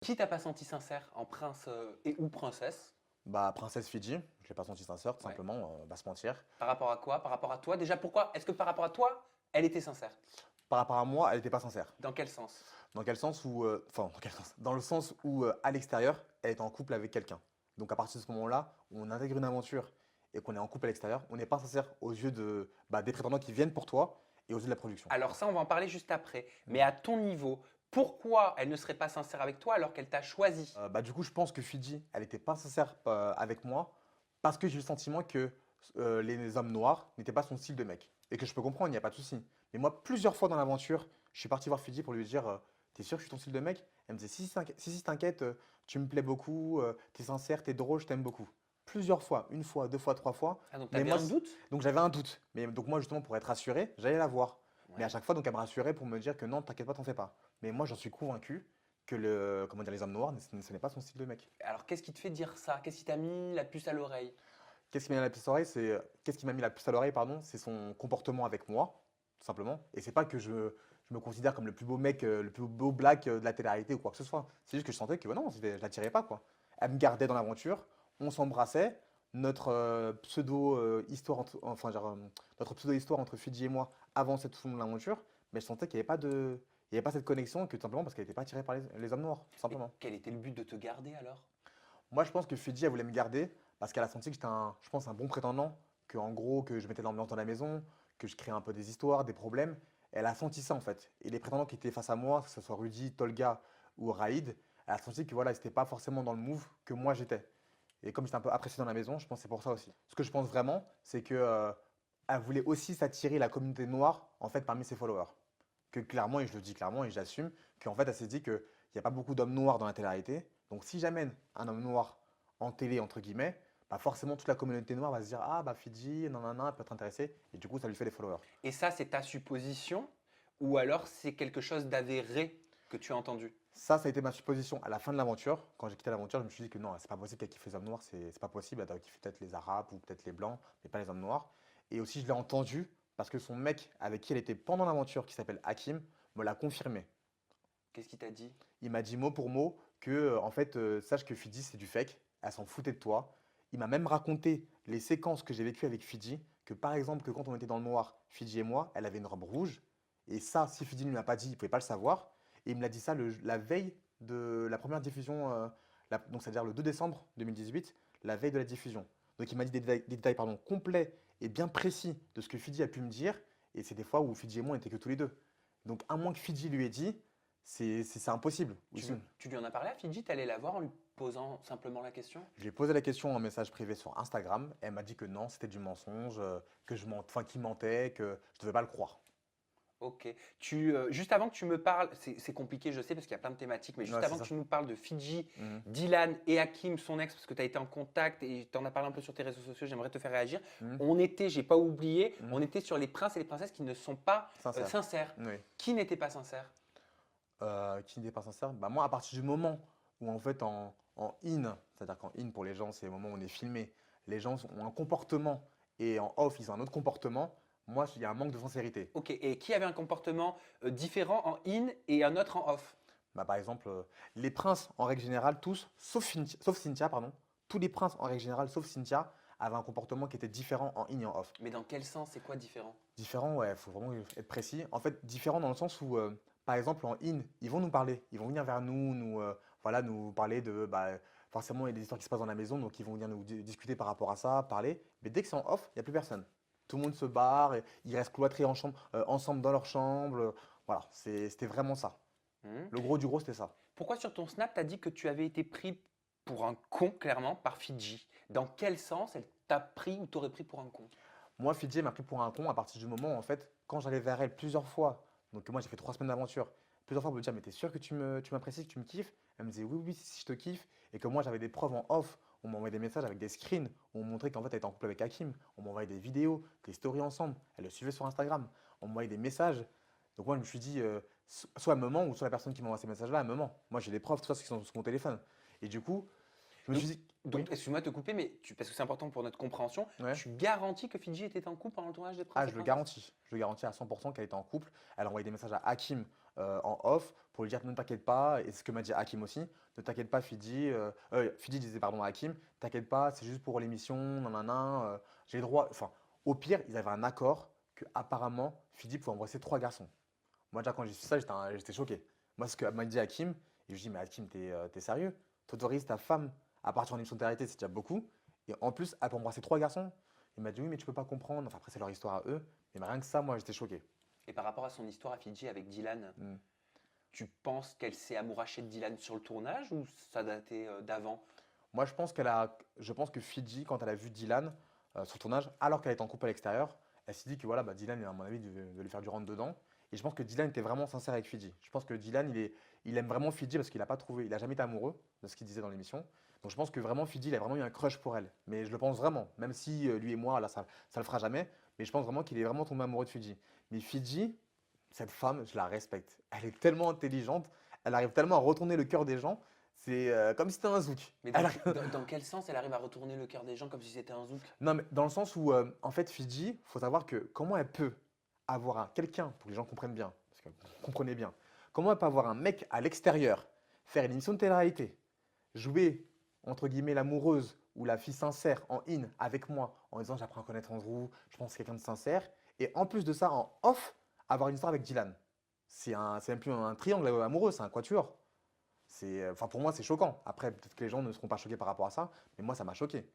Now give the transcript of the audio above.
Qui t'a pas senti sincère en prince et ou princesse? Bah, princesse Fidji, je l'ai pas senti sincère, tout Ouais. simplement, on va se mentir. Par rapport à quoi? Par rapport à toi? Déjà, pourquoi? Est-ce que par rapport à toi, elle était sincère? Par rapport à moi, elle était pas sincère. Dans quel sens? Dans quel sens où, enfin, dans quel sens? Dans le sens où, à l'extérieur, elle est en couple avec quelqu'un. Donc à partir de ce moment-là, où on intègre une aventure et qu'on est en couple à l'extérieur, on n'est pas sincère aux yeux des prétendants qui viennent pour toi et aux yeux de la production. Alors ça, on va en parler juste après. Mais Mmh. à ton niveau, pourquoi elle ne serait pas sincère avec toi alors qu'elle t'a choisi? Du coup, je pense que Fidji, elle était pas sincère, avec moi parce que j'ai eu le sentiment que, les hommes noirs n'étaient pas son style de mec et que je peux comprendre, il y a pas de souci. Mais moi, plusieurs fois dans l'aventure, je suis parti voir Fidji pour lui dire, «Tu sûr que je suis ton style de mec?» Elle me disait: «Si, si, si, si, t'inquiète, tu me plais beaucoup, tu sincère, t'es drôle, je t'aime beaucoup». Plusieurs fois, une fois, 2 fois, 3 fois. Ah, donc Mais t'avais moi un c doute? Donc j'avais un doute. Mais donc moi, justement, pour être rassuré, j'allais la voir. Mais à Ouais. chaque fois, donc elle me rassurait pour me dire que: «Non, t'inquiète pas, t'en fais pas». Mais moi, j'en suis convaincu que comment dire? Les hommes noirs, ce n'est pas son style de mec. Alors qu'est-ce qui te fait dire ça? Qu'est-ce qui t'a mis la puce à l'oreille? Qu'est-ce qui m'a mis la puce à l'oreille, pardon, c'est son comportement avec moi, tout simplement. Et c'est pas que je me considère comme le plus beau mec, le plus beau black de la télé-réalité ou quoi que ce soit. C'est juste que je sentais que non, je l'attirais pas, quoi. Elle me gardait dans l'aventure, on s'embrassait, notre pseudo-histoire notre pseudo-histoire entre Fidji et moi avant cette fond de l'aventure, mais je sentais qu'il n'y avait pas il y avait pas cette connexion, que tout simplement parce qu'elle n'était pas attirée par les hommes noirs, tout Et simplement. quel était le but de te garder alors? Moi, je pense que Fidji, elle voulait me garder parce qu'elle a senti que j'étais je pense, un bon prétendant, que en gros, que je mettais de l'ambiance dans la maison, que je créais un peu des histoires, des problèmes. Elle a senti ça en fait. Et les prétendants qui étaient face à moi, que ce soit Rudy, Tolga ou Raïd, elle a senti que voilà, c'était pas forcément dans le move que moi j'étais. Et comme j'étais un peu apprécié dans la maison, je pense que c'est pour ça aussi. Ce que je pense vraiment, c'est que elle voulait aussi s'attirer la communauté noire en fait parmi ses followers. Que clairement, et je le dis clairement et j'assume, qu'en fait elle s'est dit qu'il n'y a pas beaucoup d'hommes noirs dans la télé-réalité. Donc si j'amène un homme noir en télé, entre guillemets, bah forcément toute la communauté noire va se dire: «Ah bah Fidji, nanana, elle peut être intéressée», et du coup ça lui fait des followers. Et ça, c'est ta supposition? Ou alors c'est quelque chose d'avéré que tu as entendu? Ça a été ma supposition à la fin de l'aventure. Quand j'ai quitté l'aventure, je me suis dit que non, c'est pas possible qu'elle kiffe les hommes noirs, c'est pas possible. Elle doit kiffer peut-être les arabes ou peut-être les blancs, mais pas les hommes noirs. Et aussi, je l'ai entendu parce que son mec avec qui elle était pendant l'aventure, qui s'appelle Hakim, me l'a confirmé. Qu'est-ce qu'il t'a dit? Il m'a dit mot pour mot que, en fait, sache que Fidji, c'est du fake. Elle s'en foutait de toi. Il m'a même raconté les séquences que j'ai vécues avec Fidji, que par exemple, que quand on était dans le noir, Fidji et moi, elle avait une robe rouge. Et ça, si Fidji ne lui a pas dit, il ne pouvait pas le savoir. Et il me l'a dit ça la veille de la première diffusion, donc c'est-à-dire le 2 décembre 2018, la veille de la diffusion. Donc il m'a dit des détails pardon, complets et bien précis de ce que Fidji a pu me dire. Et c'est des fois où Fidji et moi, on était que tous les deux. Donc à moins que Fidji lui ait dit, c'est impossible. Oui, Tu lui en as parlé à Fidji? T'es allé la voir en lui posant simplement la question? je lui ai posé la question en message privé sur Instagram. Elle m'a dit que non, c'était du mensonge, que qu'il mentait, que je ne devais pas le croire. Ok. Juste avant que tu me parles, c'est compliqué, je sais, parce qu'il y a plein de thématiques, mais juste Ouais, c'est avant que ça. tu nous parles de Fidji, Mhm. Dylan et Hakim, son ex, parce que tu as été en contact et tu en as parlé un peu sur tes réseaux sociaux, j'aimerais te faire réagir. Mhm. On était, j'ai pas oublié, Mhm. on était sur les princes et les princesses qui ne sont pas Sincère. sincères. Oui. Qui n'était pas sincère? Qui n'était pas sincère? Bah moi, à partir du moment où en fait en in, c'est-à-dire qu'en in pour les gens, c'est le moment où on est filmé, les gens ont un comportement et en off, ils ont un autre comportement. Moi, il y a un manque de sincérité. Ok, et qui avait un comportement différent en in et un autre en off? Bah, par exemple, les princes, en règle générale, tous, sauf Cynthia, pardon, tous les princes, en règle générale, sauf Cynthia, avaient un comportement qui était différent en in et en off. Mais dans quel sens? C'est quoi différent? Différent, ouais, faut vraiment être précis. En fait, différent dans le sens où, par exemple, en in, ils vont nous parler, ils vont venir vers nous, voilà, nous parler forcément, il y a des histoires qui se passent dans la maison, donc ils vont venir nous discuter par rapport à ça, parler. Mais dès que c'est en off, il n'y a plus personne. Tout le monde se barre, et ils restent cloîtrés ensemble dans leur chambre. Voilà, c'était vraiment ça. Hmm. Le gros du gros, c'était ça. Pourquoi sur ton Snap, tu as dit que tu avais été pris pour un con, clairement, par Fidji? Dans quel sens elle t'a pris ou t'aurait pris pour un con? Moi, Fidji m'a pris pour un con à partir du moment où, en fait, quand j'allais vers elle plusieurs fois, donc moi j'ai fait 3 semaines d'aventure, plusieurs fois, elle me disait: «Mais t'es sûr que tu m'apprécies, que tu me kiffes?» Elle me disait: «Oui, oui, si je te kiffe», et que moi j'avais des preuves en off. On m'envoyait des messages avec des screens où on montrait qu'en fait elle était en couple avec Hakim. On m'envoyait des vidéos, des stories ensemble. Elle le suivait sur Instagram. On m'envoyait des messages. Donc moi je me suis dit, soit elle me ment, ou soit la personne qui m'envoie ces messages-là, elle me ment. Moi j'ai des preuves, tout ça, qui sont sur mon téléphone. Et du coup, je me Donc, suis dit, oui, donc, excuse-moi de te couper, mais parce que c'est important pour notre compréhension, ouais. tu garantis que Fidji était en couple pendant le tournage des Princes Ah, et je le Princesses? garantis. Je le garantis à 100% qu'elle était en couple. Elle a envoyé des messages à Hakim en off pour lui dire ne t'inquiète pas, et c'est ce que m'a dit Hakim aussi, ne t'inquiète pas Fidji, Fidji disait pardon à Hakim, t'inquiète pas, c'est juste pour l'émission, nanana, j'ai le droit, enfin au pire ils avaient un accord que apparemment Fidji pouvait embrasser 3 garçons. Moi déjà quand j'ai su ça j'étais choqué. Moi ce que m'a dit Hakim, et je lui dis mais Hakim t'es sérieux? T'autorises ta femme à partir en émission de télé, c'est déjà beaucoup, et en plus elle peut embrasser 3 garçons? Il m'a dit oui mais tu peux pas comprendre, enfin après c'est leur histoire à eux, mais rien que ça moi j'étais choqué. Et par rapport à son histoire à Fidji avec Dylan, Hmm. tu penses qu'elle s'est amourachée de Dylan sur le tournage ou ça datait d'avant? Moi, je pense que Fidji, quand elle a vu Dylan sur le tournage, alors qu'elle était en couple à l'extérieur, elle s'est dit que voilà, bah, Dylan, à mon avis, de lui faire du rentre dedans. Et je pense que Dylan était vraiment sincère avec Fidji. Je pense que Dylan, il aime vraiment Fidji parce qu'il n'a pas trouvé, il a jamais été amoureux de ce qu'il disait dans l'émission. Donc je pense que vraiment Fidji, il a vraiment eu un crush pour elle. Mais je le pense vraiment, même si lui et moi, là, ça le fera jamais. Mais je pense vraiment qu'il est vraiment tombé amoureux de Fidji. Mais Fidji, cette femme, je la respecte. Elle est tellement intelligente, elle arrive tellement à retourner le cœur des gens. C'est comme si c'était un zouk. Mais Elle dans, arrive- dans quel sens elle arrive à retourner le cœur des gens comme si c'était un zouk? Non, mais dans le sens où, en fait, Fidji, faut savoir que comment elle peut avoir quelqu'un, pour que les gens comprennent bien, parce que vous comprenez bien, comment elle peut avoir un mec à l'extérieur, faire une émission de télé-réalité, jouer, entre guillemets, l'amoureuse ou la fille sincère en in avec moi, en disant j'apprends à connaître Andrew, je pense que c'est quelqu'un de sincère, et en plus de ça, en off, avoir une histoire avec Dylan. C'est même plus un triangle amoureux, c'est un quatuor. Enfin, pour moi, c'est choquant. Après, peut-être que les gens ne seront pas choqués par rapport à ça, mais moi, ça m'a choqué.